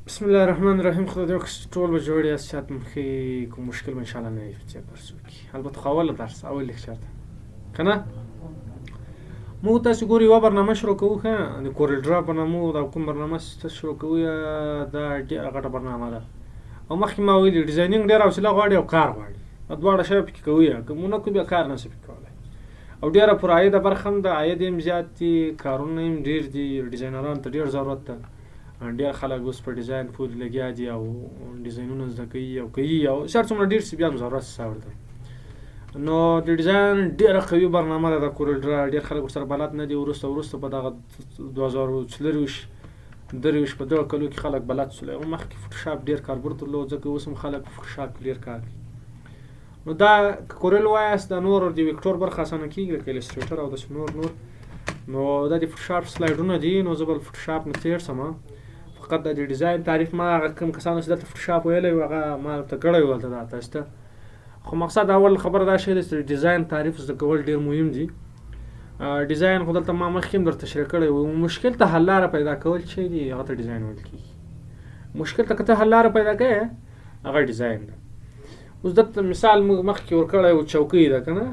بسم الله الرحمن الرحیم. خدای دې وکړي ټول به جوړ یاست، شاید مخکې کوم مشکل به انشاءالله نه وي چې درس وکړي. البته خو اول درس اول لیکچر ده که نه. موږ تاسو ګورئ یوه برنامه شروع کوو ښه، د کورل ډرا په نامه دا کوم برنامه تاسو شروع کوو دا ډېره غټه برنامه ده او مخکې ما ویلي ډیزاینینګ ډېره حوصله غواړي او کار غواړي. دا دواړه شی پکې کوو که مو نه کوو بیا کار نشي پکې کولی او ډېره پرعایده برخه هم ده، عاید یې هم زیات دي، کارونه یې هم ډېر دي، ډیزاینرانو ته ډېر ضرورت ده. ډېر خلک اوس په ډیزاین پورې لګیا دي او ډیزاینونه زده کوي او کوي او هر څومره ډېر شي بیا هم ضرورت شته ورته. نو د ډیزاین ډېره قوي برنامه ده د کورل ډرا. ډېر خلک ورسره بلد نه دي. وروسته په دغه 2024 په دغه کلو کې خلک بلد شول. مخکې فوټوشاپ ډېر کاربرد درلود، ځکه اوس هم خلک په فوټوشاپ کې ډېر کار کوي. نو دا کورل وایاست د نورو د ویکټور برخه اسانه کېږي لکه السټریټر او داسې نور. نو دا د فوټوشاپ سلایډونه دي. نو زه به له فوټوشاپ نه تېر شم، فقط د ډیزاین تعریف ما هغه کوم کسانو چې دلته فوټوشاپ ویلی وو هغه ما ورته کړی و هلته دا تاسو ته. خو مقصد اول خبره دا شی دی چې ډیزاین تعریف زده کول ډېر مهم دي. ډیزاین خو دلته ما مخکې هم در تشریح کړی و. مشکل ته حل لاره پیدا کول چې دي هغه ته ډیزاین ویل کېږي. مشکل ته که ته حل لاره پیدا کوې هغه ډیزاین ده. اوس دلته مثال موږ مخکې ورکړی و چوکۍ ده که نه.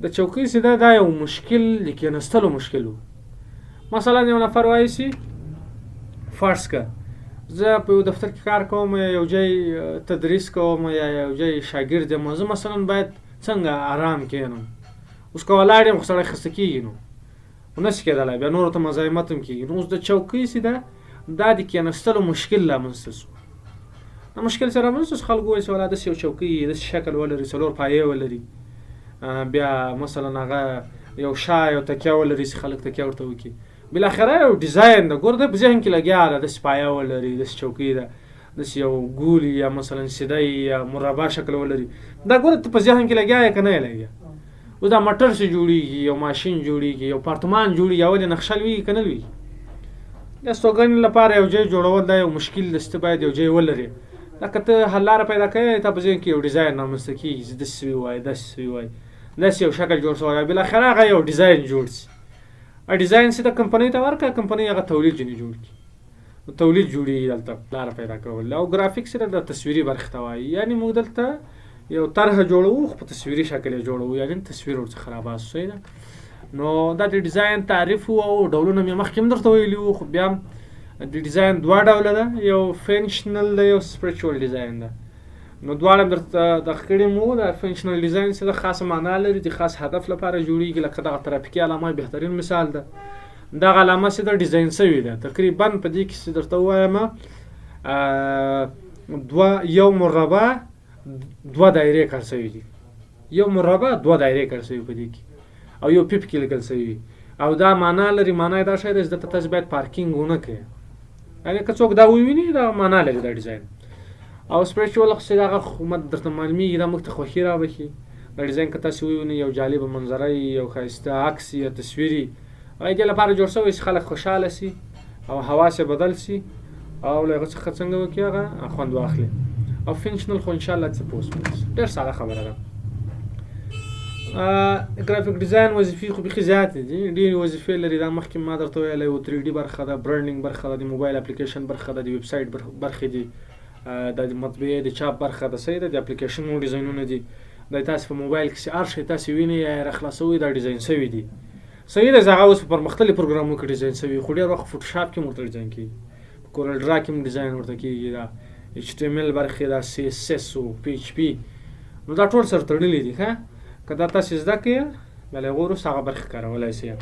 د چوکۍ چې ده دا یو مشکل د کېناستلو مشکل و. مثلا یو نفر وایي فرض که زه په یو دفتر کې کار کوم یا یو ځای تدریس کوم یا یو ځای شاګرد یم، زه مثلا باید څنګه آرام کښېنم. اوس که ولاړ یم خو سړی خسته کېږي نو نشي کېدلی، بیا نورو ته مزاحمت هم کېږي. نو اوس د چوکۍ چې ده دا د کېناستلو مشکل رامنځته شو. دا مشکل چې رامنځته شو خلکو وایي چې ولا داسې یو چوکۍ داسې شکل ولري، 4 پایې ولري، بیا مثلا هغه یو شا یو تکیه ولري چې خلک تکیه ورته وکړي. بالاخره یو ډیزاین ده. ګوره دی په ذهن کې لګیا ده، داسې پایه ولري، داسې چوکۍ ده، داسې یو ګول یا مثلا سیده یا مربع شکل ولري. دا ګوره ته په ذهن کې لګیا یې که نه یې لګیا. اوس دا موټر چې جوړېږي، یو ماشین جوړېږي، یو پارتمان جوړېږي، اول یې نقشه لوېږي که نه لوېږي. د استوګنې لپاره یو ځای جوړول دا یو مشکل دی چې ته باید یو ځای ولرې. دا که ته حل لاره پیدا کوې تا په ذهن کې یو ډیزاین رامنځته کېږي چې داسې سوي وایي، داسې سوي وایي، داسې یو شکل جوړ شوی. بالاخره هغه یو ډیزاین جوړ شي. ډیزاین چې د کمپنۍ ته ورکړه، کمپنۍ هغه تولید ځینې جوړ کړي. تولید جوړېږي دلته لاره پیدا کول. او ګرافیک چې د تصویري برخې ته وایي. یعنې موږ دلته یو طرحه جوړوو خو په تصویري شکل یې جوړوو، یعنې تصویر ورڅخه راباسو. صحیح ده. نو دا د ډیزاین تعریف و او ډولونه مې مخکې هم درته ویلي وو. خو بیا هم د ډیزاین 2 ډوله ده، یو فنکشنل ده، یو سپریچوال ډیزاین ده. نو دواړه درته دغه کړي مو. د فنکشنل ډیزاین چې د خاصه معنا لري، د خاص هدف لپاره جوړېږي، لکه دغه ترافیکي علامه بهترین مثال ده. دغه علامه چې د ډیزاین شوې ده تقریبا په دې کې چې درته ووایم یو مربع 2 دایرې کار شوي دي. یو مربع 2 دایرې کار شوي په دې کې او یو پیپ کې لیکل شوي او دا معنا لري. معنا یې دا شی دی چې دلته تاسو باید پارکینګ ونه کړئ. یعنې که څوک دا وویني دا معنا لري دا ډیزاین. او سپریچوال چې دغه خدمت درته معلومیږي دا موږ ته خوښي راوبخي. دا ډیزاین که تاسو ووینئ یو جالبه منظره یو ښایسته عکس یا تصویري هغه دې لپاره جوړ شوی چې خلک خوشحاله سي او حواس یې بدل سي او له هغه څخه څنګه وکړي هغه خوند واخلي. او فنکشنل خو انشاءالله څه پوه شوئ، ډېر ساده خبره ده. ګرافیک ډیزاین وظیفې خو بیخي زیاتې دي، ډېرې وظیفې لري. دا مخکې ما درته ویلی و 3D برخه ده، برنډینګ برخه ده، د موبایل اپلیکیشن برخه ده، د ویب سایټ برخې دي، د مطبعې د چاپ برخه ده. صحیح ده. د اپلیکیشنونو ډیزاینونه دي. دا تاسو په موبایل کې چې هر شی تاسو وینئ یا راخلاصوئ دا ډیزاین شوي دي. صحیح ده. هغه اوس په پرمختللي پروګرامونو کې ډیزاین شوي، خو ډېر وخت فوټوشاپ کې هم ورته ډیزاین کېږي، په کورل ډرا کې هم ډیزاین ورته کېږي. دا HTML برخې، دا CSS او PHP نو دا ټول سره تړلي دي. ښه که دا تاسو زده کړئ بیا له هغو وروسته هغه برخې کارولی شئ.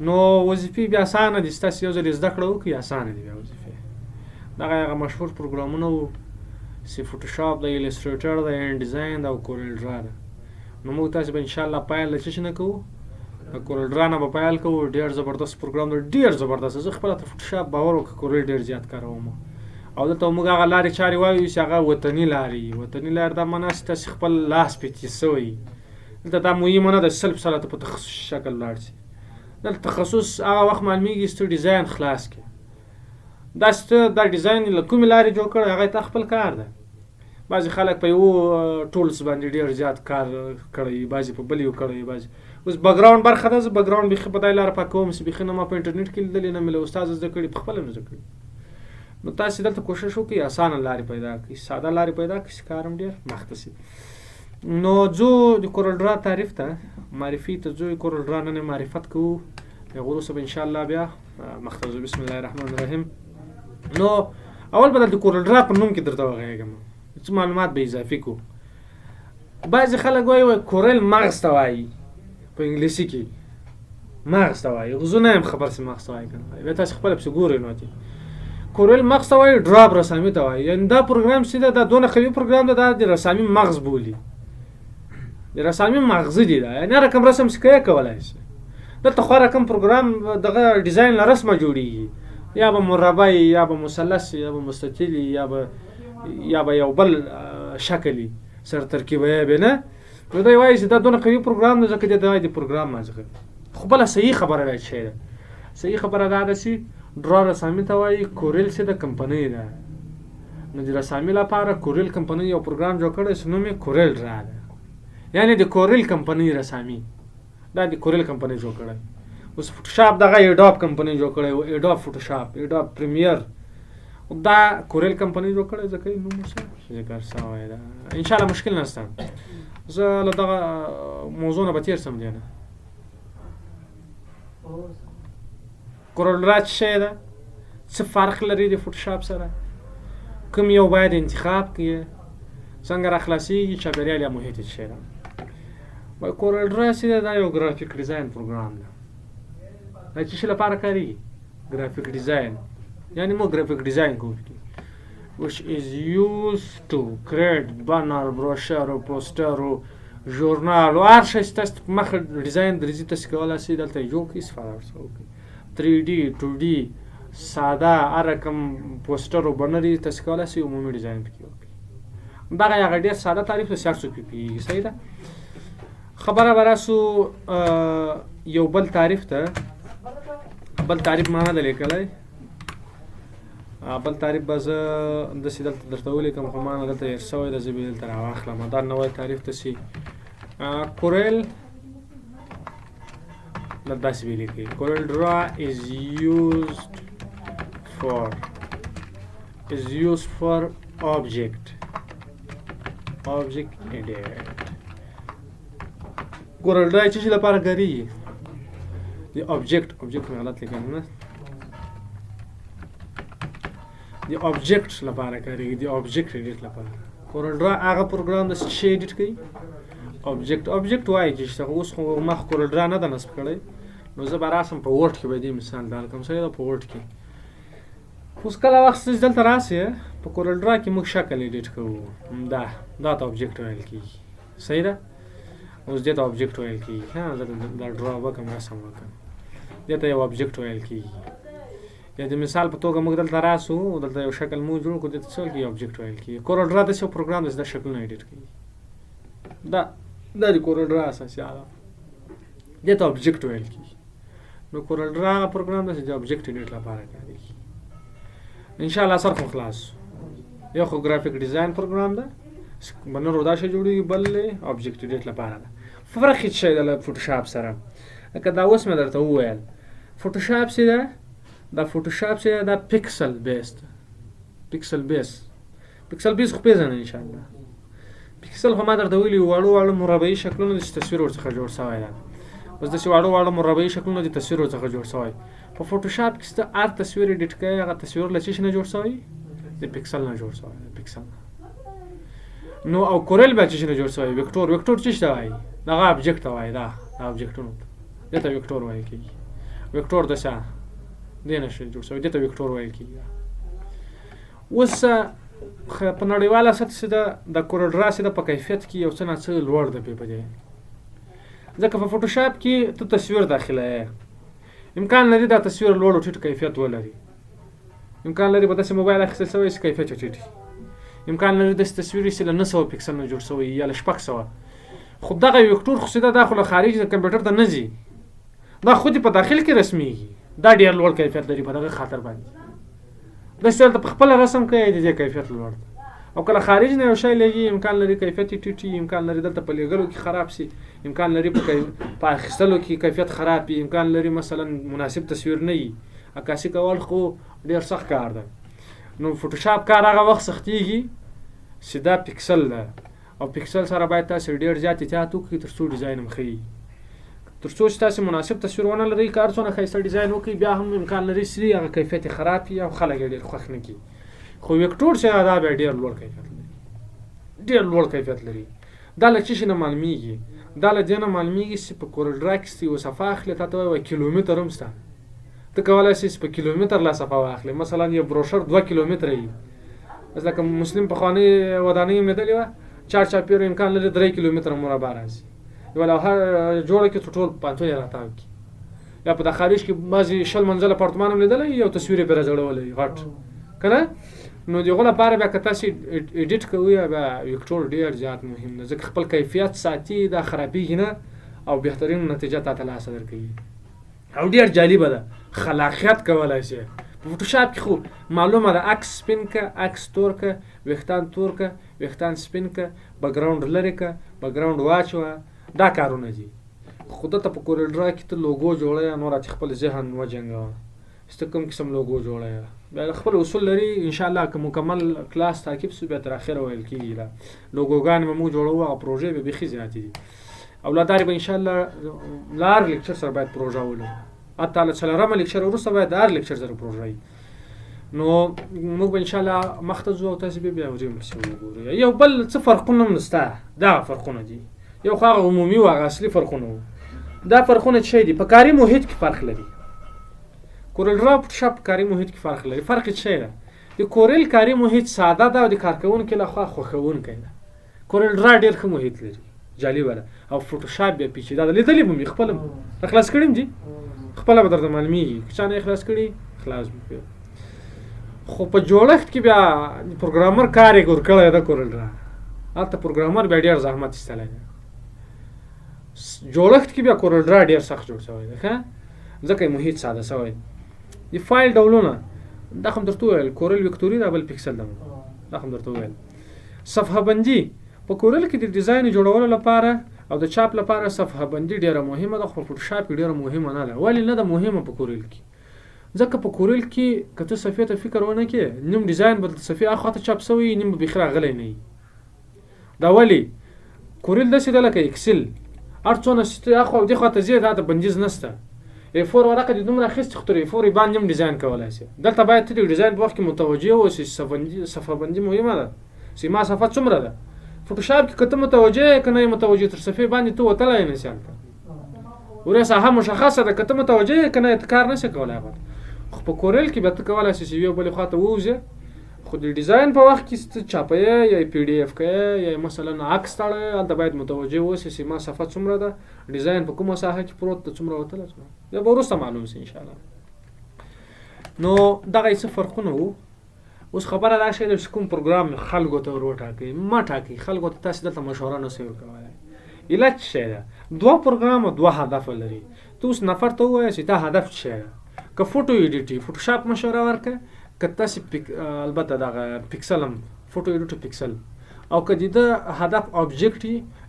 نو وظیفې بیا اسانه دي چې تاسو یو ځل زده کړه وکړئ اسانه دي بیا وظیفې. دغه هغه مشهور پروګرامونه وو چې فوټوشاپ ده، السټریټر ده، ان ډیزاین ده او کورل ډرا ده. نو موږ تاسو به انشاءالله پیل له څه نه کوو، د کورل ډرا نه به پیل کوو. ډېر زبردست پروګرام دی، ډېر زبردست. زه خپله ته فوټوشاپ باور وکړه کورل ډېر زیات کاروم. او دلته موږ هغه لارې چارې وایو چې هغه وطني لارې. وطني لارې دا معنا چې تاسې خپل لاس پرې تېز شوی. دلته دا مهمه نه ده چې سلب سره ته په تخصصي شکل لاړ شي. دلته تخصص هغه وخت معلومیږي چې ته ډیزاین خلاص کړې. داسې ته دا ډیزاین له کومې لارې جوړ کړی هغه تا خپل کار ده. بعضې خلک په یو ټولز باندې ډېر زیات کار کړی، بعضې په بل یو کړی، بعضې اوس بګراوند برخه ده. زه بګراوند بیخي په دې لاره پاکوم چې بیخي نه ما په انټرنیټ کې لیدلې نه مې له استاد زده کړي، په خپله مې زده کړي. نو تاسو دلته کوشش وکړئ اسانه لارې پیدا کړئ، ساده لارې پیدا کړئ چې کار هم ډېر مخته شي. نو ځو د CorelDRAW تعریف ته، معرفي ته ځو. CorelDRAW نن معرفت کوو، هغه وروسته به انشاءالله بیا مخته ځو. بسم الله الرحمن الرحیم. نو اول به د CorelDRAW په نوم کې درته وغږېږم، څه معلومات به اضافي کوو. بعضې خلک وایي کورل مغز ته وایي په انګلیسي کې، مغز ته وایي. زه نه یم خبر چې مغز ته وایي که نه وایي، بیا تاسې خپله پسې ګورئ. نو چې کورل مغز ته وایي، ډراپ رسامي ته وایي. یعنې دا پروګرام چې ده دا دونه قوي پروګرام ده، دا د رسامي مغز بولي، د رسامي مغزه دي دا. یعنې هر رقم رسم چې کوې کولی شي. دلته خو رقم پروګرام دغه ډیزاین له رسمه جوړېږي، یا به مربع یا به مثلث یا به مستطیل یا به یو بل شکل سره ترکیبه به نه. نو دی وایي چې دا دونه قوي پروګرام ده ځکه دی وایي د پروګرام مغزه. خو بله صحیح خبره دا شی ده، صحیح خبره دا ده چې ډرا رسامي ته وایي، کورل چې د کمپنۍ ده. نو د رسامي لپاره کورل کمپنۍ یو پروګرام جوړ کړی چې نوم یې CorelDRAW ده. یعنې د کورل کمپنۍ رسامي دا د کورل کمپنۍ جوړ کړی. اوس فوټوشاپ دغه ایډاپ کمپنۍ جوړ کړی، ایډاپ فوټوشاپ، ایډاپ پریمیر، دا کورل کمپنۍ جوړ کړی ځکه یې نوم ورسره ذکر شوی ده. انشاءالله مشکل نشته، زه له دغه موضوع نه به تېر شم. دی نه CorelDRAW څه شی ده، څه فرق لري د فوټوشاپ سره، کوم یو باید انتخاب کړي، څنګه راخلاصېږي، چاپېریال یا محیط څه شی ده. CorelDRAW چې ده دا یو ګرافیک ډیزاین پروګرام ده. دا څه شي لپاره کارېږي؟ ګرافیک ډیزاین. یعنې موږ ګرافیک ډیزاین کوو which is used to create banner, brochure, poster, ژورنال او هر شی چې تاسو په مخه ډیزاین درځي تاسو کولی شئ دلته یې جوړ کړئ، استفاده ورڅخه وکړئ. 3D 2D ساده هر رقم پوسټر او بنر یې تاسو کولی شئ عمومي ډیزاین پکې وکړئ. دغه هغه ډېر ساده تعریف د 400 PPE. صحیح ده. خبره به راسو یو بل تعریف ته. بل تعریف ما نه ده لیکلی، بل تعریف به زه داسې دلته درته ولیکم، خو ما نه دلته هېر شوی ده، زه به یې دلته راواخلم. دا نوی تعریف داسې کورل داسې به یې لیکئ. CorelDRAW is used for object edit. CorelDRAW څه شي لپاره کارېږي؟ د object مې غلط لیکم نه، د object لپاره کارېږي، د object edit لپاره. CorelDRAW هغه پروګرام ده چې شی ایډیټ کوي. object وایي چې اوس خو ما CorelDRAW نه ده نصب کړی، نو زه به راسم په ورډ کې به دې مثال درکړم. صحیح ده. په ورډ کې اوس کله وخت چې دلته راسې په CorelDRAW کې موږ شکل ایډیټ کوو، دا ته object ویل کېږي. صحیح ده. اوس دې ته object ویل کېږي. زه دا ډرا وکړم، رسم وکړم، دې ته یو object ویل کېږي. یا د مثال په توګه موږ دلته راسو، دلته یو شکل موږ جوړ کړو، دې ته څه ویل کېږي؟ object ویل کېږي. CorelDRAW داسې یو پروګرام دی چې دا شکلونه ایډیټ کوي. دا د CorelDRAW اساسي ده، دې ته object ویل کېږي. نو CorelDRAW هغه پروګرام دی چې د object ایډیټ لپاره کارېږي. انشاءالله سر خو خلاص. یو خو ګرافیک ډیزاین پروګرام ده، بنر دا شی جوړېږي، بل object ایډیټ لپاره ده. فرق هېڅ شی ده له فوټوشاپ سره. لکه دا اوس مې درته وویل، فوټوشاپ چې ده دا فوټوشاپ چې دا پکسل بیس خو پېژنئ انشاءالله. پکسل خو ما درته ویلي واړه مربعي شکلونه دي چې تصویر ورڅخه جوړ شوی ده. بس داسې واړه مربعي شکلونه دي تصویر ورڅخه جوړ شوی. په فوټوشاپ کې چې ته هر تصویر ایډیټ کوې، هغه تصویر له څه شي نه جوړ شوی؟ د پکسل نه جوړ شوی، پکسل. نو او کورل بیا څه شي نه جوړ شوی؟ وکټور څه شي ته وایي؟ دغه ابجکټ ته وایي. دا ابجکټونه دې ته وکټور ویل کېږي. وکټور داسې دې نه شي جوړ شوی، دې ته وکټور ویل کېږي. اوس په نړیواله سطح چې د CorelDRAW چې په کیفیت کې یو څه نه څه لوړ ده په دې، ځکه په فوټوشاپ کې ته تصویر داخلوې، امکان لري دا تصویر لوړ او ټیټ کیفیت ولري. امکان لري په داسې موبایل اخیستل شوی چې کیفیت یې ټیټ وي. امکان لري داسې تصویر چې له 900 پکسل نه جوړ شوی یا له 600. خو دغه وکټور خو دا خو له خارج د کمپیوټر ته نه ځي، دا خود په داخل کې رسمیږي. دا ډېر لوړ کیفیت لري په دغه خاطر باندې. داسې ته په خپله رسم کوې د دې کیفیت لوړ ده، او کله خارج نه یو شی لګي امکان لري کیفیت یې ټیټ وي، امکان لري دلته په لېږلو کې خراب شي، امکان لري په اخیستلو کې کیفیت خراب وي، امکان لري مثلا مناسب تصویر نه وي. عکاسي کول خو ډېر سخت کار ده. نو فوټوشاپ کار هغه وخت سختېږي چې دا پکسل ده او پکسل سره باید تاسو ډېر زیات احتیاط وکړئ تر څو ډیزاین هم ښه تر څو چې تاسو مناسب تصویر ونه لرئ کار څونه ښایسته ډیزاین وکړئ بیا هم امکان لري چې هغه کیفیت خراب وي او خلک یې ډېر خوښ نه کړي خو وکټور چې دا بیا ډېر لوړ کیفیت لري ډېر لوړ کیفیت لري دا له څه شي نه معلومیږي دا له دې نه معلومیږي چې په کورل ډرا کې یوه صفحه اخلي تا ته وایي کیلومتر هم شته ته کولی شې چې په کیلومتر لا صفحه واخلې مثلا یو بروشر 2 کیلومتره وي اوس لکه مسلم پخوانۍ ودانۍ هم لیدلې وه چار چاپېره امکان لري 3 کیلومتره مربع راځي یوه لوحه جوړه کړي تر ټول پانتون یې راتاو کړي یا په د خارج کې بعضې 10 منزله اپارتمان هم لیدلی یو تصویر یې پرې راځړولی غټ که نه نو د هغو لپاره بیا که تاسې ایډیټ کوئ بیا وکټور ډېر زیات مهم ده ځکه خپل کیفیت ساتي دا خرابېږي نه او بهترین نتیجه تا ته لاسه درکوي او ډېر جالبه ده خلاقیت کولی شي په فوټوشاپ کې خو معلومه ده عکس سپین که عکس تور که ویښتان تور که ویښتان سپین که بکګراونډ لرې که بکګراونډ واچوه دا کارونه دي خو دلته په کورل ډرا کې ته لوګو جوړوه نو راته خپل ذهن وجنګوه چې ته کوم قسم لوګو جوړوه بیا خپل اصول لري انشاءالله که مکمل کلاس تعقیب سو بیا تر اخره ویل کېږي دا لوګوګانې به موږ جوړوو هغه پروژې به بیخي زیاتې دي او لادارې به انشاءالله لار لیکچر سره باید پروژه ولرو حتی له څلورمه لیکچر وروسته باید د هر لیکچر سره پروژه وي نو موږ به انشاءالله مخته ځو او تاسې بیا وریم پسې وګورئ یو بل څه فرقونه هم شته دغه فرقونه دي یو خو هغه عمومي و هغه اصلي فرقونه وو دا فرقونه څه شی دي په کاري محیط کې فرق لري کورل ډرا فوټوشاپ په کاري محیط کې فرق لري فرق یې څه شی ده د کورل کاري محیط ساده ده او د کارکوونکي لخوا خوښوونکی ده کورل ډرا ډېر ښه محیط لري جالبه ده او فوټوشاپ بیا پیچیده ده لیدلې به مې خپله اخلاص کړی م دي خپله به درته معلومیږي که چا نه اخلاص کړي خلاص به خو په جوړښت کې بیا پروګرامر کار یې ورکړی ده کورل ډرا هلته پروګرامر بیا ډېر زحمت ایستلی ده جوړښت کې بیا کورل ډرا ډېر سخت جوړ شوی ده ښه ځکه یې محیط ساده شوی د فایل ډولونه دا خو هم درته وویل کورل وکتوري دا بل پکسل ده دا خو هم درته وویل صفحه بندي په کورل کې د ډیزاین جوړولو لپاره او د چاپ لپاره صفحه بندي ډېره مهمه ده خو په فوټوشاپ کې ډېره مهمه نه ده ولې نه ده مهمه په کورل کې ځکه په کورل کې که ته صفحې ته فکر ونه کړې نیم ډیزاین به د صفحې اخوا ته چاپ شوی نیم به بیخي راغلی نه وي دا ولې کورل داسې ده لکه اکسل هر څونه چې اخوا او دېخوا ته ځې دا ته بندیز نشته A4 ورقه دې دومره اخیستې خو تر A4 باندې هم ډیزاین کولی شي دلته باید ته د ډیزاین په وخت کې متوجه اوسې صفحه بندي مهمه ده چې ما صفحه څومره ده فوټوشاپ کې که ته متوجه یې که نه یې متوجه تر صفحې باندې ته وتلی یې نشې هلته وریا ساحه مشخصه ده که ته متوجه یې که نه یې کار نشې کولی هغه خو په کورل کې بیا ته کولی شې چې یو بلې خوا ته ووځې خو د ډیزاین په وخت کې ته چاپوې یا PDF کوې یا مثلا عکس تاړه هلته باید متوجه اوسې چې ما صفحه څومره ده ډیزاین په کومه ساحه کې پروت ده څومره وتلی یا به وروسته معلوم شي انشاءالله نو دغه یې څه فرقونه وو اوس خبره دا شی ده چې کوم پروګرام خلکو ته ور وټاکئ مه ټاکئ خلکو ته تاسې دلته مشوره نشئ ورکولی علت څه شی ده دوه پروګرام دوه هدفه لري ته اوس نفر ته ووایه چې دا هدف څه شی ده که فوټو ایډیټ فوټوشاپ مشوره ورکړه که تاسې البته دغه پکسل هم فوټو ایډیټ پکسل او که د ده هدف آبجیکټ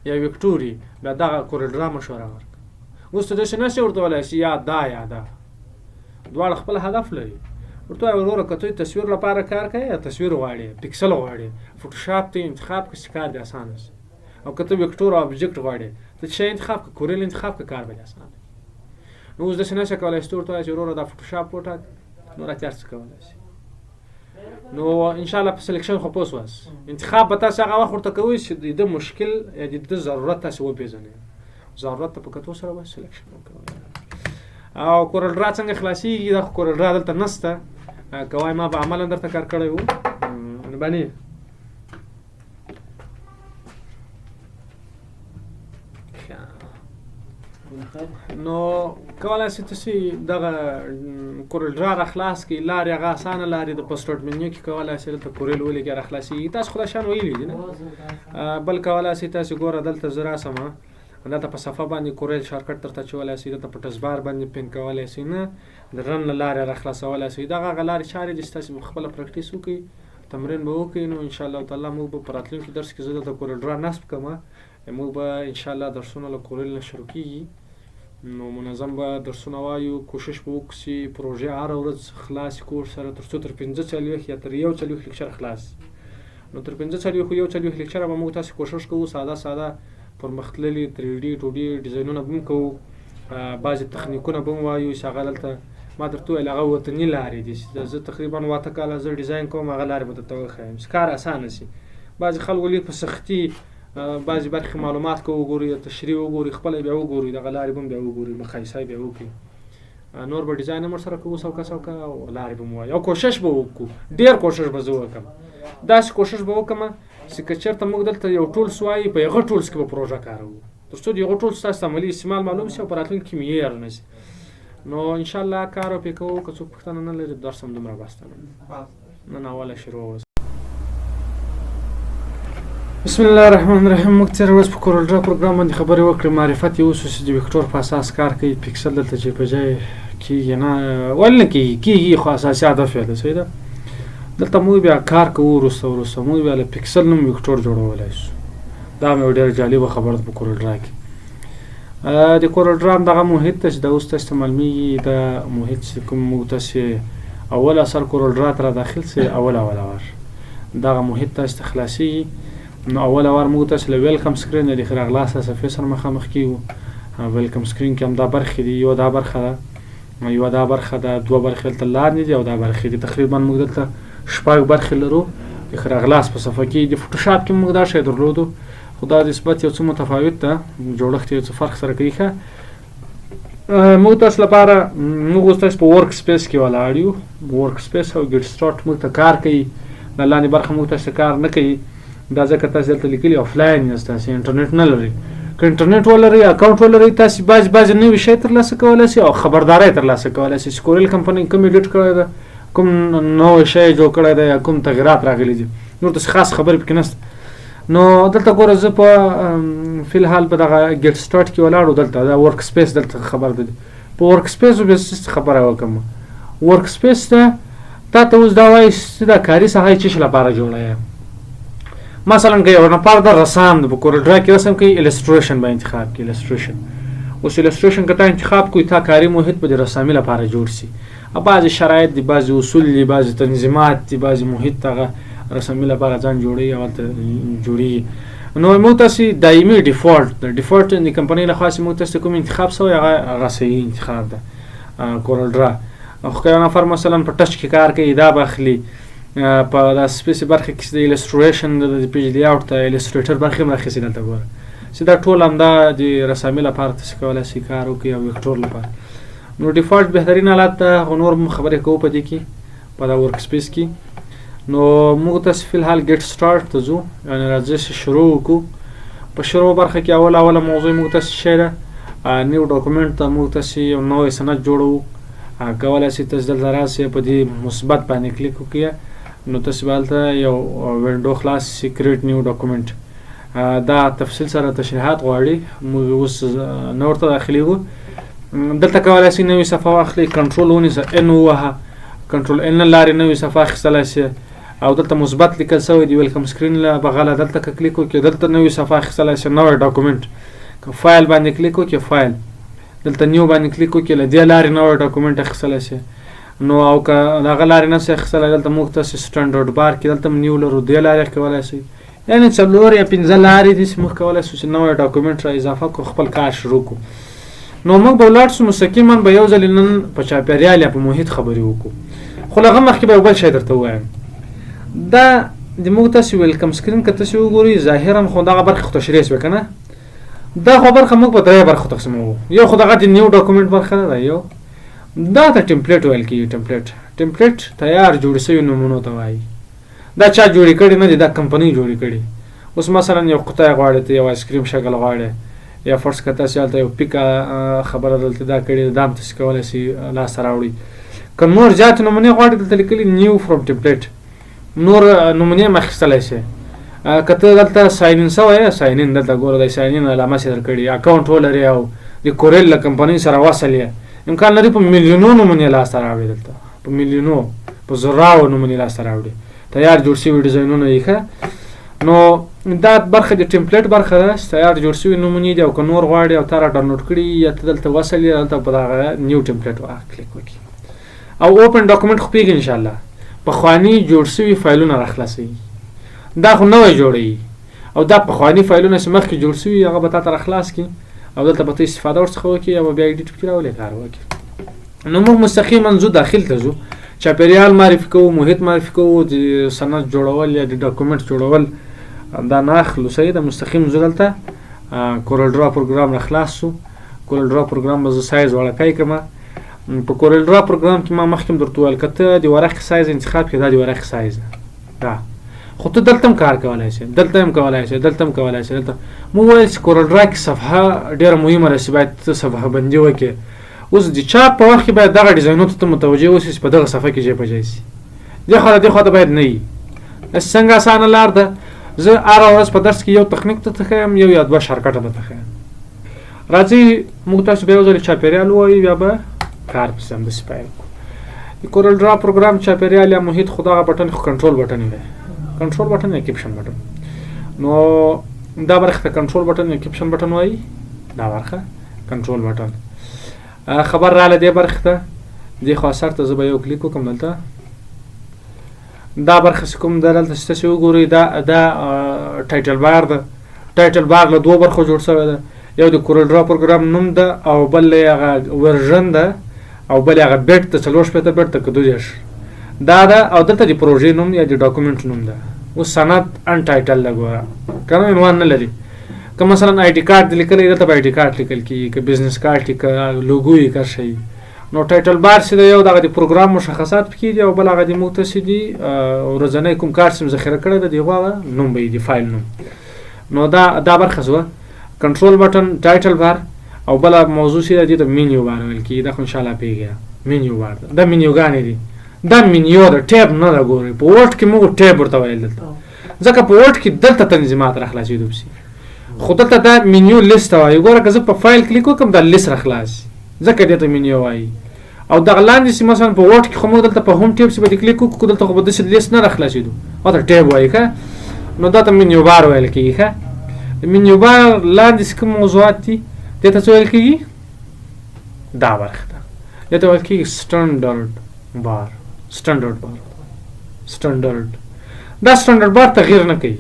یا وکټوري بیا دغه کورل ډرا مشوره ورکړه اوس ته داسې نشئ ورته ویلی چې یا دا دواړه خپل هدف لري ورته وایه وروره که ته تصویر لپاره کار کوې یا تصویر غواړې پکسل غواړې فوټوشاپ ته انتخاب کړه چې کار دې اسانه شي او که ته وکټور او آبجیکټ غواړې ته څه انتخاب کړه کورل انتخاب کړه کار به دې اسانه وي نو اوس داسې نشئ کولی چې ته ورته وایه چې وروره دا فوټوشاپ وټاک نور هر څه کولی شي نو انشاءالله په سلیکشن خو پوه سواست انتخاب به تاسې هغه وخت ورته کوئ چې د ده مشکل یا د ده ضرورت تاسې وپېژنئ ضرورت ته په کتو سره به سلیکشن وکړئ او کورل ډرا څنګه خلاصېږي دا خو کورل ډرا دلته نشته که وایي ما به عملا درته کار کړی و بني نو کولی شئ تاسې دغه کورل ډرا راخلاص کړئ لارې هغه اسانه لارې د په سټارټ منیو کې کولی شئ دلته کورل ولیکئ راخلاصېږي تاسو خو دا شیان ویلي دي نه بل کولی شئ تاسې ګوره دلته زه راسمه دلته په صفحه باندې کورل شارټکټ درته اچولی شئ دلته په ټچبار باندې پین کولی شئ نه د رن له لارې راخلاصولی شئ دغه هغه لارې چارې دي چې تاسې به خپله پریکټیس وکړئ تمرین به وکړئ نو انشاءالله تعالی موږ به په راتلونکي درس کې زه دلته کورل ډرا نصب کړم موږ به انشاءالله درسونه له کورل نه شروع کېږي نو منظم به درسونه وایو، کوشش به وکړو چې پروژې هره ورځ خلاص کړو سره تر څو تر 45 یا تر 41 لیکچر خلاص. نو تر 45 یو 41 لیکچر به موږ تاسو کوشش کوو ساده پرمختللي 3D 2D ډیزاینونه به کوو، بعضې تخنیکونه به وایو چې هغه دلته ما درته وویل هغه وطني لارې دي چې زه تقریبا 8 کاله زه ډیزاین کوم، هغه لارې به درته وښایم چې کار اسانه شي. بعضې خلکو لږ په سختي بعضې برخې معلومات که وګورئ، تشریح وګورئ، خپله بیا وګورئ، دغه لارې به هم بیا وګورئ، مقایسه بیا وکړئ. نور به ډیزاین هم ورسره کوو څوکه او لارې به مو وایو او کوشش به وکړو، ډېر کوشش به زه وکړم. داسې کوشش به وکړم چې که چېرته موږ دلته یو ټولس وایي په هغه ټولس کې به پروژه کاروو تر څو د هغه ټولس تاسو عملي استعمال معلوم شي او په راتلونکي کې معیار نه شي. نو انشاءالله کار به پرې کوو، که څوک پوښتنه نه لري درس هم دومره بس ده. نن اوله شروع. بسم الله الرحمن الرحیم. موږ تېره ورځ په کورل ډرا پروګرام باندې خبرې وکړې. معرفت یې وشو چې د ویکټور په اساس کار کوي، پیکسل دلته چې په ځای کېږي نه ولې نه کېږي خو اساسي هدف یې ده. صحیح ده. دلته موږ بیا کار کوو وروسته موږ بیا له پیکسل نوم ویکټور جوړولی شو. دا مې یو ډېره جالبه خبره ده په کورل ډرا کې. د کورل ډرا دغه محیط ته چې دا اوس تاسو ته معلومېږي، دا محیط چې کوم موږ تاسې اول اثر کورل ډرا ته را داخل سي اول ور دغه محیط تاسو ته خلاصېږي. نو اول ور موږ تاسو له ویلکم سکرین د راغلاسه صفحې سره مخامخ کیږو. ویلکم سکرین کې هم دا برخې دي، یو دا برخه ده، یو دا برخه ده، دوه برخې دلته لاندې دي او دا برخې دي. تقریبا موږ دلته 6 برخې لرو. د راغلاس په صفحه کې د فوټوشاپ کې موږ دا شی درلودو، خو دا نسبت یو څه متفاوت ده، جوړښت یو څه فرق سره کوي. ښه موږ تاسو لپاره موږ اوس تاسو په ورک سپیس کې ولاړ یو. ورک سپیس او ګیټ سټارټ موږ ته کار کوي، د لاندې برخه موږ تاسو کار نه کوي. دا ځکه تاسو دلته لیکلي آفلاین یاست، تاسو انټرنیټ نه لرئ. که انټرنیټ ولرئ، اکاونټ ولرئ، تاسو بعضې نوي شی ترلاسه کولی شئ او خبرداری ترلاسه کولی شئ چې کورل کمپنۍ کوم ایډیټ کړی ده، کوم نوی شی جوړ کړی دی یا کوم تغیرات راغلي دي. نور داسې خاص خبرې پکې نشته. نو دلته ګوره زه په فی الحال په دغه ګیټ سټارټ کې ولاړو. دلته دا ورک سپیس دلته خبر ده. په ورک سپیس به خبره وکړم. ورک سپیس ته تا ته اوس دا وایي چې دا کاري ساحه یې څه لپاره جوړه. مثلا که یو نفر د رسام د په کورل ډرا کې رسم کوي، الستریشن به انتخاب کړي. الستریشن اوس الستریشن که تا انتخاب کړي، تا کاري محیط به د رسامي لپاره جوړ شي. بعضې شرایط دي، بعضې اصول دي، بعضې تنظیمات دي، بعضې محیط هغه رسامي لپاره ځان جوړوي او هلته جوړېږي. نو موږ تاسې دایمي ډیفالټ د کمپنۍ لخوا چې موږ تاسې کوم انتخاب شوی هغه صحیح انتخاب ده کورل ډرا. خو که یو نفر مثلا په ټچ کې کار کوي، دا به اخلي. په دا سپیسي برخه کې د الستریشن د پیج لیاوټ ته الستریټر برخې هم راخیستې دلته ګوره چې دا ټول همدا د رسامي لپاره تاسې کولی شئ کار وکړئ او ویکټور لپاره. نو ډیفالټ بهترین حالت ده، خو نور هم خبرې کوو په دې کې په دا ورک سپیس کې. نو موږ تاسې فی الحال ګیټ سټارټ ته ځو، یعنې راځئ چې شروع وکړو. په شروع برخه کې اوله موضوع موږ تاسې شی ده نیو ډاکومنټ ته موږ تاسې یو نوی سند جوړوو. کولی شئ تاسې دلته راسئ، په دې مثبت باندې کلیک وکړئ. نو تاسې به هلته یو وینډو خلاص شي، کریټ نیو ډاکومنټ. دا تفصیل سره تشریحات غواړي، موږ اوس نه ورته داخلېږو. دلته کولی شئ نوې صفحه واخلئ، کنټرول ونیسه، ان ووهه، کنټرول ان لارې نوې صفحه اخیستلی شئ. او دلته مثبت لیکل شوی دی ویلکم سکرین له بغله، دلته که کلیک وکړئ دلته نوې صفحه اخیستلی شئ، نوی ډاکومنټ. که فایل باندې کلیک وکړئ، فایل دلته نیو باندې کلیک وکړئ، له دې لارې نوی ډاکومنټ اخیستلی شئ. نو او که د هغه لارې نه شئ اخیستلی، دلته موږ تاسې سټنډرډ بار کې دلته هم نیو لرو، دې لارې کولی شئ. یعنې 4 یا 5 لارې دي چې موږ کولی شو چې نوی ډاکومنټ را اضافه کړو، خپل کار شروع کړو. نو موږ به ولاړ شو مستقیما به یو ځل نن په چاپېریال یا په محیط خبرې وکړو. خو له هغه مخکې به یو بل شی درته ووایم. دا د موږ تاسې ویلکم سکرین که تاسې وګورئ ظاهرا خو دغه برخې خو تشریح شوې که نه. دا خو برخه موږ په 3 برخو تقسیموو. یو خو دغه د نیو ډاکومنټ برخه ده، یو دا ته ټمپلیټ ویل کېږي. ټمپلیټ تیار جوړ شوي نمونو ته وایي. دا چا جوړې کړي نه دي، دا کمپنۍ جوړې کړي. اوس مثلا یو قطعه غواړئ ته یو آیسکریم شکل غواړئ، یا فرض که تاسې هلته یو پیکه خبره دلته دا کړې ده، دا هم تاسې کولی شئ لاسته راوړئ. که نور زیات نمونې غواړئ دلته لیکلي نیو فرام ټمپلیټ، نور نمونې هم اخیستلی شئ. که ته دلته ساین ان شوی یې، ساین ان دلته ګوره د ساین ان علامه چې درکړي، اکاونټ ولرئ او د کورل له کمپنۍ سره وصل یې، امکان لري په میلیونو نمونې لاسته راوړي. دلته په میلیونو په زراو نمونې لاسته راوړي، تیار جوړ شوي ډیزاینونه یې ښه. نو دا برخه د ټمپلیټ برخه ده چې تیار جوړ شوي نمونې دي او که نور غواړي او تا را ډاونلوډ کړي یا ته دلته وصل یې دلته په دغه نیو ټمپلیټ کلیک وکړي او اوپن ډاکومنټ خو پوهېږي انشاءالله پخواني جوړ شوي فایلونه راخلاصوي دا خو نوی جوړوي او دا پخواني فایلونه چې مخکې جوړ شوي هغه به تا ته راخلاص کړي او دلته به ته استفاده ورڅخه وکړي او بیا ایډیټ پکې راولې کار وکړي نو موږ مستقیما ځو داخل ته ځو چاپیریال معرفي کوو محیط معرفي کوو د سند جوړول یا د ډاکومنټ جوړول دا نه اخلو صحیح ده مستقیم ځو دلته CorelDRAW پروګرام را خلاص شو CorelDRAW پروګرام به زه سایز وړکی کړم په CorelDRAW پروګرام کې ما مخکې هم درته وویل که ته د ورقې سایز انتخاب کړې دا د ورقې سایز ده دا خو ته دلته هم کار کولی شې دلته هم کولی شې دلته هم کولی شې دلته مو وویل چې CorelDRAW کې صفحه ډېره مهمه ده چې باید ته صفحه بندي وکړې اوس د چاپ په وخت کې باید دغه ډیزاینونو ته متوجه اوسې چې په دغه صفحه کې ځای په ځای شي دې خوا ته دې خوا ته باید نه وي څنګه اسانه لار ده زه هره ورځ په درس کې یو تخنیک ته ښیم یو یا دوه شارکټه درته ښیم راځئ موږ تاسو بیا یو ځل چاپیریال ووایو بیا به کار پسې همداسې پیل کړو د CorelDRAW پروګرام چاپیریال یا محیط خو دغه بټن خو کنټرول بټن دی کنټرول بټن یا کیپشن بټن نو دا برخه ته کنټرول بټن یا کیپشن بټن وایي دا برخه کنټرول بټن خبر رااله دې برخه ته دې خوا سر ته زه به یو کلیک وکړم دلته دا برخه چې کوم ده دلته چې تاسې وګورئ دا ټایټل بار ده ټایټل بار له دوو برخو جوړ شوی ده یو د CorelDRAW پروګرام نوم ده او بل یې هغه ورژن ده او بل یې هغه بیټ ده 40 بیټ ده که 2 دا ده او دلته د پروژې نوم یا د ډاکومنټ نوم ده اوس سند انټایټل ده ګوره که نه عنوان نه لري که مثلا آی ډي کارت دې لیکلی دلته به آی ډي کارت لیکل کېږي که بزنس کارت یې که لوګو یې که شی نو ټایټل بار چې دی یو دغه د پروګرام مشخصات پکې دي او بل هغه د موږ ته چې دي ورځنی کوم کار چې ذخیره کړی ده د هغو هغه نوم به یي د فایل نوم نو دا برخه شوه کنټرول بټن ټایټل بار او بله موضوع چې ده دې ته مینیو بار ویل کېږي دا خو انشاءالله پوهېږي مینیو بار ده دا مینیوګانې دي دا مینیو ده ټیب نه ده ګورئ په ورډ کې موږ ټیب ورته ویل دلته ځکه په ورډ کې دلته تنظیمات راخلاصېدو پسې خو دلته دا مینیو لیست ته وایي ګوره که زه په فایل کلیک وکړم دا لیست راخلاص ځکه دې ته مینیو وایي او دغه لاندې چې مثلا په ورډ کې خو موږ دلته په هوم ټیب چې به دې کلیک وکړو دلته خو به داسې لیست نه راخلاصېدو ورته ټیب وایي ښه نو دا ته مینیو بار ویل کېږي ښه د مینیو بار لاندې چې کوم موضوعات دي دې ته څه ویل کېږي دا برخه ده دې ته ویل کېږي سټنډرډ بار دا سټنډرډ بار تغییر نه کوي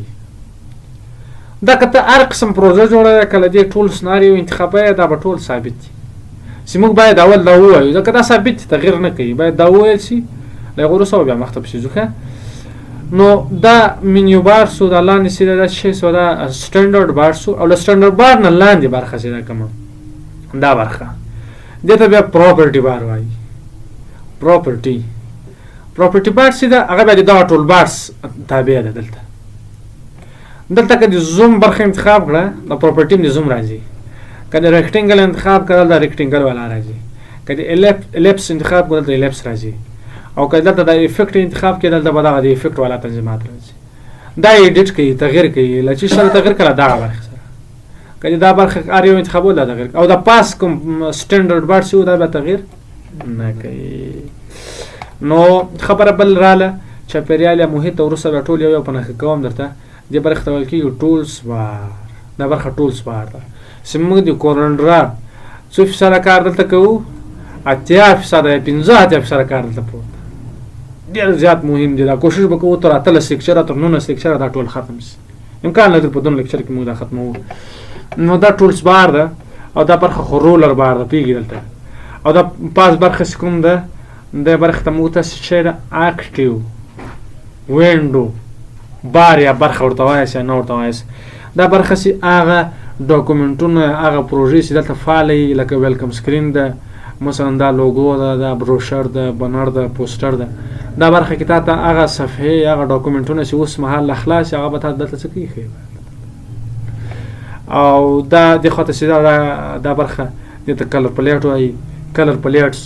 دا که ته هر قسم پروژه جوړوې کله دې ټول سناریو انتخابوې دا به ټول ثابت دي چې موږ باید اول دا ووایو ځکه دا ثابت تغییر نه کوي باید دا وویل شي له هغه وروسته بیا مخته پسې ځو نو دا منیو بار سو دا لاندې چې دا شی سو دا سټنډرډ بار سو او له سټنډرډ بار نه لاندې برخه چې دا کومه دا برخه دې ته بیا پراپرټي بار وایي پراپرټي بار چې دا هغه بیا د دغه ټول بارس تابع ده دلته که د زوم برخه انتخاب کړه د پراپرټي هم د زوم راځي که د ریکټینګل انتخاب کړه دا ریکټینګل والا راځي که د الیپس انتخاب کړه د الیپس راځي او که دلته د افیکټ انتخاب کړه دلته به دغه د افیکټ والا تنظیمات راځي دا ایډیټ کوي تغییر کوي له چې سره تغییر کړه دغه برخه سره که دا برخه هر یو انتخابول دا تغییر او د پاس کوم سټنډرډ بار چې دا به تغییر نه کوي نو خبره بل رااله چاپیریال یا محیط وروسته بیا ټول یو په نښه کوم درته دې برخه ته ویل کېږي ټولز بار دا برخه ټولز بار ده چې موږ د CorelDRAW څو فیصده کار دلته کوو 80% یا 15% کار دلته پروت ډېر زیات مهم دی دا کوشش به کوو تر 18 لیکچره تر 19 لیکچره دا ټول ختم شي امکان لري په 2 لیکچر کې موږ دا ختموو نو دا ټولز بار ده او دا برخه خو رولر بار ده پوهېږي دلته او دا پاس برخه چې کوم ده دې برخه ته موږ ته چې ده اکټیو وینډو بار یا برخه ورته وایاست یا نه ورته وایاست دا برخه چې هغه ډاکومنټونه هغه پروژې چې دلته فعال وي لکه ویلکم سکرین ده مثلا دا لوګو ده دا بروشر ده بنر ده پوسټر ده دا برخه کې تا ته هغه صفحې هغه ډاکومنټونه چې اوس مهال خلاص هغه به تا دلته څه کوي او دا د خاطر چې دا برخه د کلر پلیټ وایي کلر پلیټس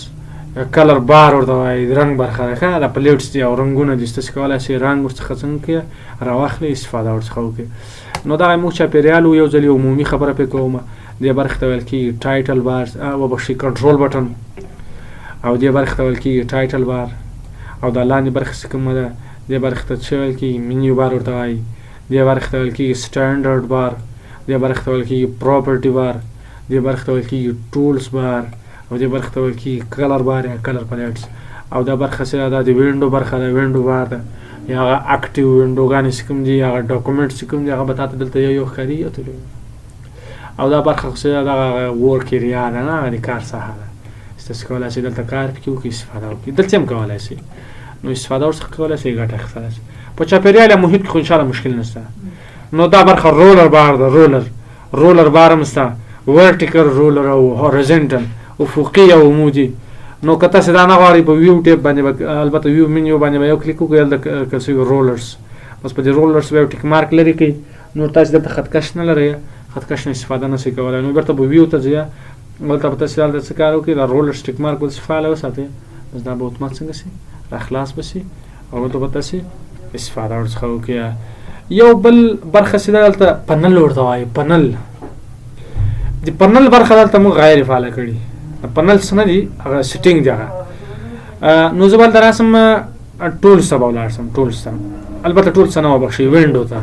کلر بار ورته وایي رنګ برخه ده ښه دا پلیټس دي او رنګونه دي تاسو کولی شئ رنګ ورڅخه څنګه کړئ راواخلئ استفاده ورڅخه وکړئ نو دغه موږ چاپیریال یو ځل یو عمومي خبره پرې کومه دې برخې ته ویل کېږي ټایټل بار وبخښئ کنټرول بټن او دې برخې ته ویل کېږي ټایټل بار او دا لاندې برخه چې کومه ده دې برخې ته چې ویل کېږي منیو بار ورته وایي دې برخې ته ویل کېږي سټینډرډ بار، دې برخې ته ویل کېږي پراپرټي بار، دې برخې ته ویل کېږي ټولز بار، او دې برخې ته ویل کېږي کلر بار یا کلر پلیټس. او دا برخه چې دا د وینډو برخه ده، وینډو بار ده، یا هغه اکټیو وینډوګانې چې کوم دي، هغه ډاکومنټ چې کوم دي، هغه به تا ته دلته یو ښکاري. او دا برخه خو چې دغه ورک ایریا ده نه، هغه د کار ساحه ده چې تاسو کولی شئ دلته کار پکې وکړئ، استفاده وکړئ. دلته هم کولی شئ، نو استفاده ورڅخه کولی شئ، ګټه اخیستلی شئ. په چاپېریال یا محیط کې خو انشاءالله مشکل نشته. نو دا برخه رولر بار ده، رولر بار هم شته، ورټیکل رولر او هورزنټل، افقي او عمودي. نو که تاسې دا نه غواړئ په ویو ټیپ باندې به البته ویو منیو باندې به یو کلیک وکړئ، هلته که رولرز، بس په دې رولرز به یو ټیک مارک لرې کړئ. نور تاسې دلته خطکش نه لرئ، خطکش نه استفاده نه شئ کولی. نو بیرته به ویو ته ځئ، هلته به تاسې هلته څه کار وکړئ، دا رولرز ټیک مارک به تاسې فعاله وساتئ، بس دا به اتومات څنګه شي راخلاص به شي او هلته به تاسې استفاده ورڅخه وکړئ. یو بل برخه چې ده دلته پنل ورته وایي، پنل. د پنل برخه دلته موږ غیر فعاله کړي. پنل څه نه دي، هغه سیټینګ دی هغه. نو زه به هلته راسم ټولز ته به ولاړ سم، ټولز ته، البته ټولز ته نه وبخښئ، وینډو ته.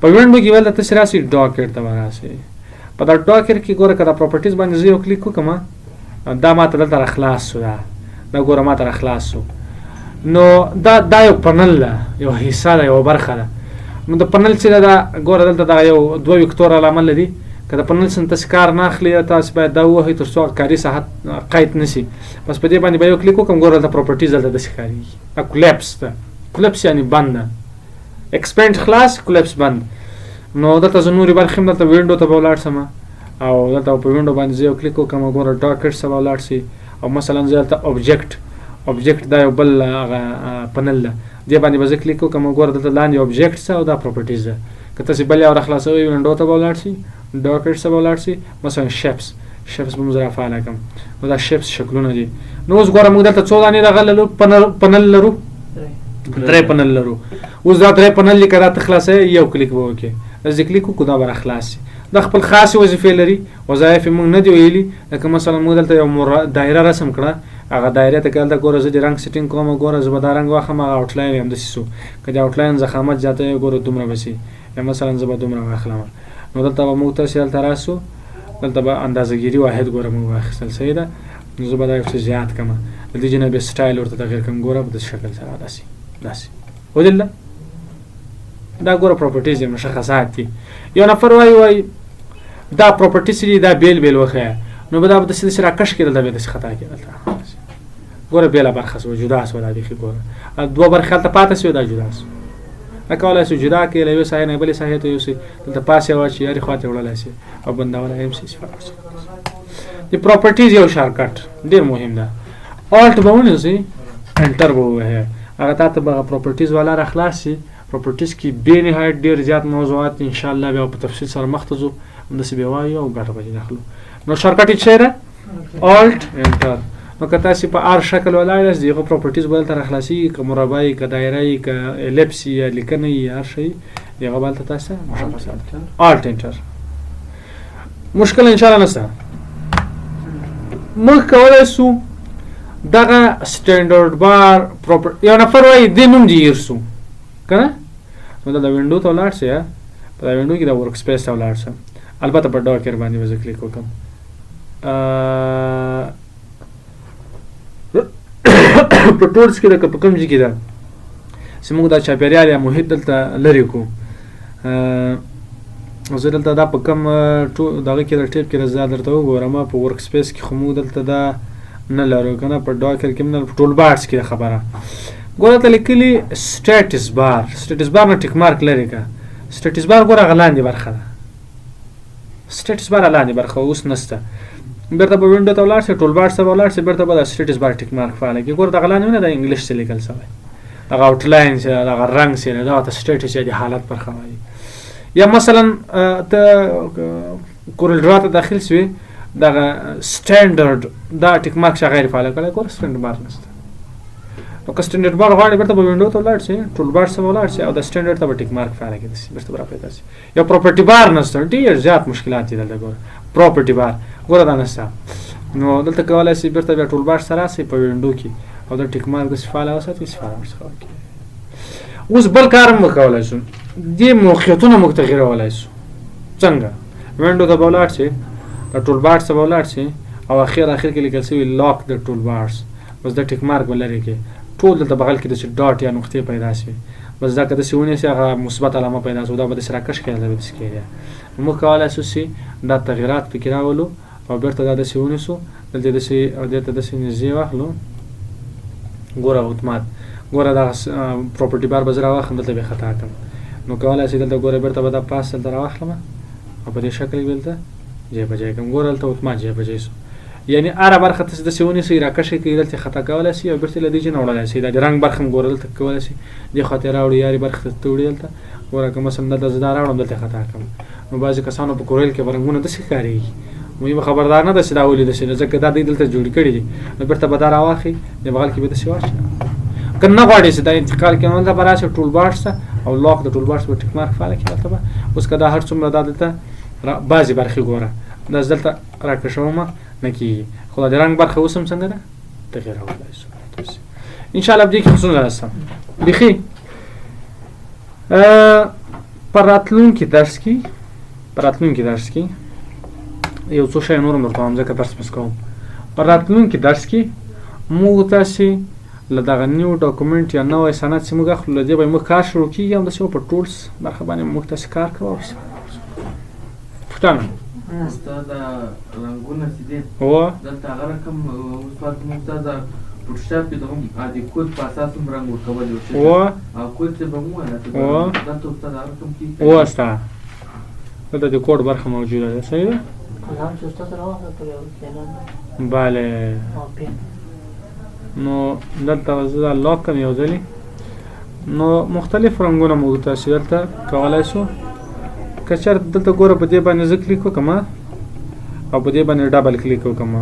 په وینډو کې به هلته تاسې راسئ، ډاکټ ته به راسئ. په دا ډاکټ کې ګوره که دا پراپرټیز باندې زه یو کلیک وکړم، دا ماته دلته راخلاص شو، دا ګوره ماته راخلاص شو. نو دا یو پنل ده، یو حصه ده، یو برخه ده. نو د پنل چې ده دا ګوره دلته دغه یو 2 ویکتور علامه لري. که د پنل څخه تاسې کار نه اخلي، تاسې باید دا ووهئ تر څو کاري ساحت قید نه شي. بس په دې باندې به یو کلیک وکړم، ګوره دلته پراپرټیز دلته داسې ښکارېږي. دا کلیپس ده، کلیپس یعنې بند ده، ایکسپینډ خلاص، کلیپس بند. نو دلته زه نورې برخې هم دلته وینډو ته به ولاړ شم، او دلته په وینډو باندې زه یو کلیک وکړم، ګوره ډاکټ ته به ولاړ شي. او مثلا زه دلته اوبجیکټ دا یو بل هغه پنل ده، دې باندې به زه کلیک وکړم، ګوره دلته لاندې اوبجیکټ څه او دا پراپرټیز ده. که تاسې بل یو راخلاصوئ، وینډو ته به ولاړ شي، ډاکټ ته به ولاړ شي، مثلا شیپس به موږ رافعاله کړم. نو دا شیپس شکلونه دي. نو اوس ګوره موږ دلته څو دانې دغه لرو، پنل لرو، 3 پنل لرو. اوس دا 3 پنل لیکه دا ته خلاصوئ، یو کلیک به وکړئ، زه کلیک وکړو دا به راخلاص شي. دا خپل خاصې وظیفې لري، وظایف یې موږ نه دي ویلي. لکه مثلا موږ دلته یو دایره رسم کړه، هغه دایرې ته که هلته ګوره زه د رنګ سیټینګ کوم، ګوره زه به دا رنګ واخلم، هغه آوټلاین یې همداسې شو. که د آوټلاین ضخامت زیاته یې ګوره دومره به شي، یا مثلا زه به دومره واخلم. نو دلته به موږ تاسې هلته راسو، دلته به اندازهګیري واحد ګوره موږ واخیستل، صحیح ده. نو زه به دا یو څه زیات کړم، د دې جنه به سټایل ورته تغیر کړم، ګوره په داسې شکل سره داسې ودلله. دا ګوره پراپرټیز یې مشخصات دي. یو نفر وایي دا پراپرټیز دي، دا بیل وښیه، نو به دا به داسې راکش کړي، دلته به داسې خطا کړي. دلته ګوره بېله برخه شوه، جدا شوه دا بیخي. ګوره 2 برخې هلته پاتې شوې، دا جدا شوه. دا کولی شو جدا کړي، له یوې ساحې نه بلې ساحې ته یوسئ، دلته پاس یې واچوئ، هرې خوا ته یې وړلی شئ او بندولی هم شئ. د پراپرټیز یو شارټکټ ډېر مهم ده. الټ به ونیسئ، انټر به ووهئ، هغه تا ته به هغه پراپرټیز والا راخلاص شي. پراپرټیز کې بې نهایت ډېر زیات موضوعات دي، انشاءالله بیا په تفصیل سره مخ ته ځو، همداسې بیا وایو او ګټه به اخلو. نو شارټکټ یې څه ده؟ الټ انټر. نو که تاسې په هر شکل ولاړ یاست، د هغه پراپرټیز به دلته راخلاصېږي، که مربع وي، که دایره وي، که الیپس وي، یا لیکنه وي، هر شی د هغه به هلته تاسې مشخصات. الټ انټر مشکل انشاءالله نشته. موږ کولی شو دغه سټینډرډ بار یو نفر وایي دې نوم دې هېر شو که نه، نو دلته وینډو ته ولاړ شئ، په دا وینډو کې د ورک سپیس ته ولاړ شم، البته په ډاکر باندې به زه کلیک وکړم. په ټولز کې ده که په کوم ځای کې ده چې موږ دا چاپېریال یا محیط دلته لرې کړو، زه دلته دا په کوم دغه کې د ټیپ کې زه درته وګورم. په ورک سپیس کې خو موږ دلته دا نه لرو که نه، په ډاکر کې هم نه، په ټول بارز کې ده خبره. ګوره ته لیکلي سټیټس بار نه ټیک مارک لرې که. سټیټس بار ګوره هغه لاندې برخه ده، سټیټس بار لاندې برخه اوس نشته. بیرته به وینډو ته ولاړ شئ، ټول بارز ته به ولاړ شئ، بیرته به د سټیټس بار ټیک مارک فعاله کړي. ګوره دغه لاندې نه د انګلیش څه لیکل شوی، دغه آوټلاین چې ده، دغه رنګ چې ده، دا ورته سټیټس یا د حالت برخه وایي. یا مثلا ته CorelDRAW ته داخل شوې، دغه سټینډرډ دا ټیک مارک چې غیر فعاله کړی، ګوره سټینډرډ بار نشته. نو که سټینډرډ بار غواړئ، بیرته به وینډو ته ولاړ شئ، ټول بارز ته به ولاړ شئ، او د سټینډرډ ته به ټیک مارک فعاله کړي، بیرته به راپیدا شي. یا پراپرټي بار نشته، ډېر زیات مشکلات دي دلته. ګوره پراپرټي بار ګوره دا نشته. نو دلته کولی شئ بیرته بیا ټول بارز ته راسئ په وینډو کې، او د ټیک مارک داسې فعاله وساتئ، استفاده ورڅخه وکړئ. اوس بل کار هم وکولی شو، دې موقعیتونه موږ تغییرولای شو. څنګه وینډو ته به ولاړ شي، د ټول بارس ته به ولاړ شي او اخر کې لیکل شوي لاک د ټول بارس، بس د ټیک مارک به لرې کې ټول دلته بغل کې داسې ډاټ یا نقطې پیدا شي، بس دا که داسې ونیسي هغه مثبت علامه پیدا شو، دا به داسې راکش کړي دا به داسې کېږي. موږ کولی شو چې دا تغییرات پکې راولو او بېرته دا داسې ونیسو، دلته داسې او دې ته داسې نږدې واخلو. ګوره اتومات ګوره دغه پراپرټي بار به زه راواخلم دلته به خطا کړم، نو کولی شي دلته ګوره بېرته به دا پاس دلته راواخلم او په دې شکل کې دلته جای په جای کړم. ګوره دلته اتومات جای په جای شو، یعنې هره برخه ته داسې ونیسئ راکش یې کړئ دلته خطا کولی شي او بېرته له دې ځای نه وړلی شي. دا د رنګ برخه هم ګوره دلته کولی شي دې خواته یې راوړي یارې برخې ته وړي دلته ګوره که مثلا دلته زه دا راوړم دلته خطا کړم. نو بعضې کسانو په کورل کې به رنګونه داسې ښکارېږي، مونږ به خبردار نه ده چې دا ولې داسې نه، ځکه دا دوی دلته جوړې کړي دي، نو بېرته به دا راواخلي د بغل کې به داسې واچوي. که نه غواړې چې دا انتقال کړي نو دلته به راشي ټول بارس ته او لاک د ټول بارس به ټیک مارک فعاله کړي دلته به. اوس که دا هر څومره دا دلته بعضې برخې ګوره دا دلته راکشومه نه کېږي، خو دا د رنګ برخه اوس هم څنګه ده تغییرولای شو. انشاءالله په دې کې خصوصا راستم بیخي په راتلونکي درس کې یو څو شی نور هم درته وایم ځکه درس مس کوم. په راتلونکي درس کې موږ تاسې له دغه نیو ډاکومنټ یا نوی سند چې موږ اخلو له دې به موږ کار شروع کېږي او داسې په ټولس برخه باندې موږ تاسې کار کوو. پوښتنه استاد رنګونه چې دي دلته هغه رقم استاد موږ ته د فوټوشاپ کې د هم عادي کود په اساس هم رنګ ورکولی او کود چې به مو وویله دلته استاد هغه رقم کېږي استاد دلته د کوډ برخه موجوده ده. صحیح ده؟ بله. نو دلته زه دا لاک کړم یو ځلې، نو مختلف رنګونه موږ تاسې دلته کولی شو. که چېرته دلته ګوره په دې باندې زه کلیک وکړم او په دې باندې ډبل کلیک وکړم،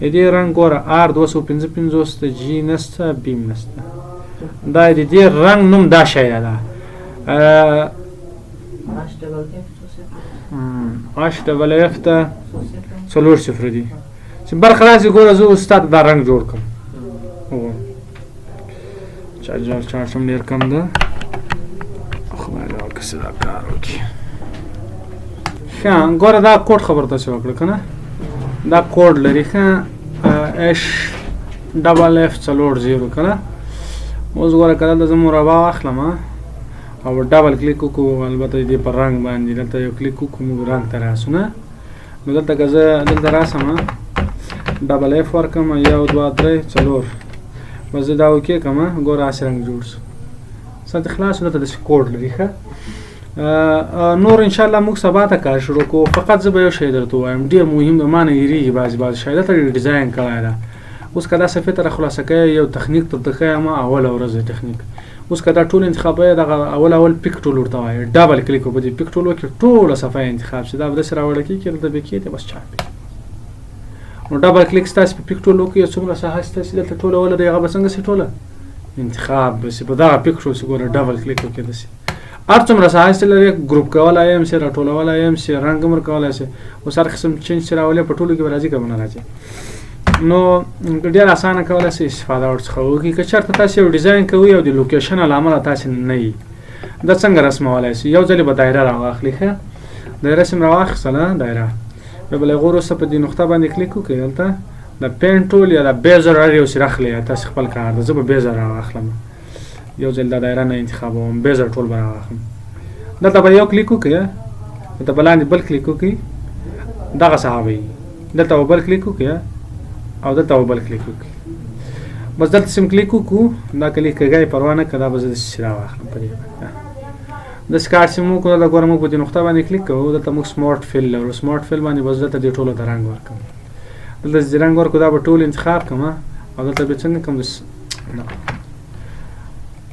دې رنګ ګوره R255 د جي نسته بیم نسته، دا د دې رنګ نوم دا شی ده HWF ته 4 دي چې برخه راشي ګوره زه استاد دا رنګ جوړ کړم. چارج هم ډېر کم ده، خدای دې وکړي چې دا کار وکړي. ښه ګوره دا کوډ خبر تاسې وکړه که نه، دا کوډ لري ښه HWF 40 که نه. اوس ګوره که دلته زه مربع واخلم او ډبل کلیک وکړو، البته دې په رنګ باندې دلته یو کلیک وکړو موږ رنګ ته راسو نه، نو دلته که زه دلته راسم ډبل اف ورکړم 1 2 3 4 بس زه دا اوکې کړم ګوره هسې رنګ جوړ شو. ساعت خلاص دلته داسې کوډ لري ښه. نور انشاءالله موږ سبا ته کار شروع کوو. فقط زه به یو شی درته ووایم ډېر مهم ده، ما نه هېرېږي بعضې شی دلته ډیزاین کړی ده. اوس که دا صفحې ته راخلاصه کوئ یو تخنیک درته ښیم اوله ورځ تخنیک. اوس که دا ټول انتخابوئ دغه اول پیک ټول ورته وایي، ډبل کلیک په دې پیک ټول وکړي ټوله صفحه انتخاب شي، دا به داسې راوړه کېږي دلته به کېږي بس چاپ یې. نو ډبل کلیک ستاسې په پیک ټول وکړي څومره ساحه ستاسې دلته ټوله وله دی هغه به څنګه شي ټوله انتخاب به شي په دغه پیک ټول شي. ګوره ډبل کلیک وکړي داسې هر څومره ساحه چې لري ګروپ کولی یم شي راټولولی یم شي رنګ هم ورکولی شي. اوس هر قسم چینج چې راولئ په ټولو کې به راځي که به نه راځي. نو ډېر اسانه کولی شئ استفاده ورڅخه وکړئ. که چېرته تاسې یو ډیزاین کوئ او د لوکیشن له امله تاسې نه یي دا څنګه رسمولی شئ. یو ځلې به دایره راواخلئ ښه، دایره چې مې راواخیستله دایره بیا به له هغې وروسته په دې نقطه باندې کلیک وکړئ، دلته د پین ټول یا د بیزر هر یو چې راخلئ تاسې خپل کار ده. زه به بیزر راواخلم، یو ځل دا دایره نه انتخابوم بیزر ټول به راواخلم. دلته به یو کلیک وکړئ، دلته به لاندې بل کلیک وکړئ دغه ساحه به وي، دلته به بل کلیک وکړئ او دلته به بل کلیک وکړئ. بس دلته سم کلیک وکړو دا کلیک کږی پروا نه که دا به زه داسې راواخلم په دې باندې. داسې کار چې موږ کړو دلته ګوره موږ په دې نقطه باندې کلیک کوو، دلته موږ سمارټ فیل لرو. سمارټ فیل باندې بس دلته دې ټولو ته رنګ ورکړم، دلته چې رنګ ورکړو دا به ټول انتخاب کړم او دلته به څنګه کړم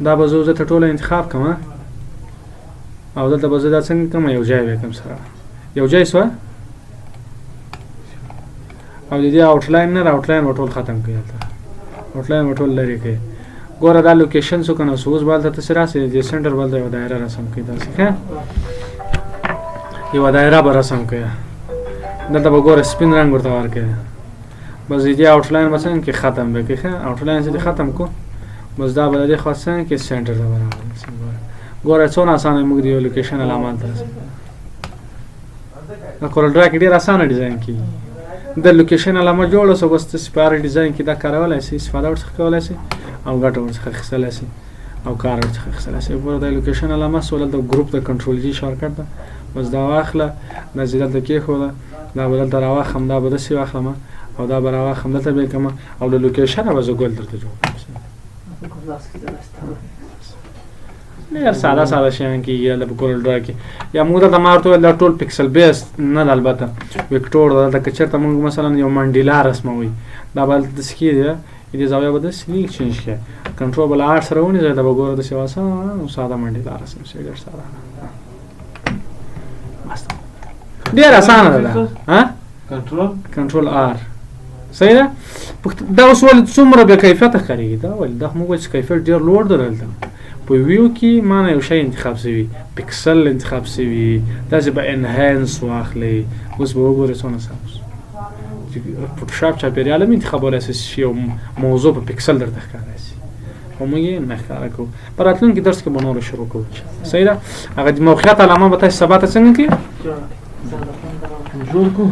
دا به زه دلته ټوله انتخاب کړم او دلته به زه دا څنګه کړم یو ځای به کړم سره یو ځای شوه او د دې آوټلاین نه آوټلاین به ټول ختم کړئ، دلته آوټلاین به ټول لرې کړئ. ګوره دا لوکیشن شو که نه شو اوس به هلته تاسې راسئ د سنټر به هلته یوه دایره رسم کړئ داسې ښه یوه دایره به رسم کړئ. دلته به ګوره سپین رنګ ورته ورکړئ. بس د دې آوټلاین به څنګه کې ختم به کړئ ښه. آوټلاین چې دې ختم کړو بس دا به د دې خوا څنګه کې سنټر ته به راغلی. ګوره څونه اسانه موږ د یو لوکیشن علامه ته کورل ډرا کې ډېر اسانه ډیزاین کیږي د لوکیشن علامه جوړه سو بس تاسو په ډیزاین کې دا کارولای شئ استفاده ورڅخه کولای شئ او ګټه ورڅخه اخیستلای شئ او کار ورڅخه اخیستلای شئ ګوره د لوکیشن علامه سول د ګروپ د کنټرول جی شارټکټ ده بس دا واخله د زیات د کې خو دا بدل تر واخم دا به دسی واخلم او دا به واخم دلته به کوم او د لوکیشن به زه ګول درته جوړ ډېر ساده ساده شیان کېږي هلته په کورل ډرا کې یا موږ دلته ما ورته وویل دا ټول پکسل بیس نه ده البته ویکټور ده دلته که چېرته موږ مثلا یو منډیلا رسموئ دا به هلته داسې کېږي دې زاویه به داسې لیک چینج کړي کنټرول به له آرټ سره ونیسئ دا به ګوره داسې یو اسانه ساده منډیلا رسم شي ډېر ساده ډېر اسانه ده دا کنټرول آر صحیح ده دا اوس ولې څومره بې کیفیته ښکارېږي دا ولې دا خو موږ وایو چې کیفیت ډېر لوړ ده دلته په ویو کې ما نه یو شی انتخاب شوي پکسل انتخاب شوي داسې به انهانس واخلئ اوس به وګورئ څونه سخت فوټوشاپ چاپېریال هم انتخابولی شي یو موضوع په پکسل درته ښکاره شي خو موږ یې نه ښکاره کوو په راتلونکي درس کې به نورو شروع کوو صحیح ده هغه د موقعیت علامه به تاسې سبا ته څنګه کړي جوړ کړو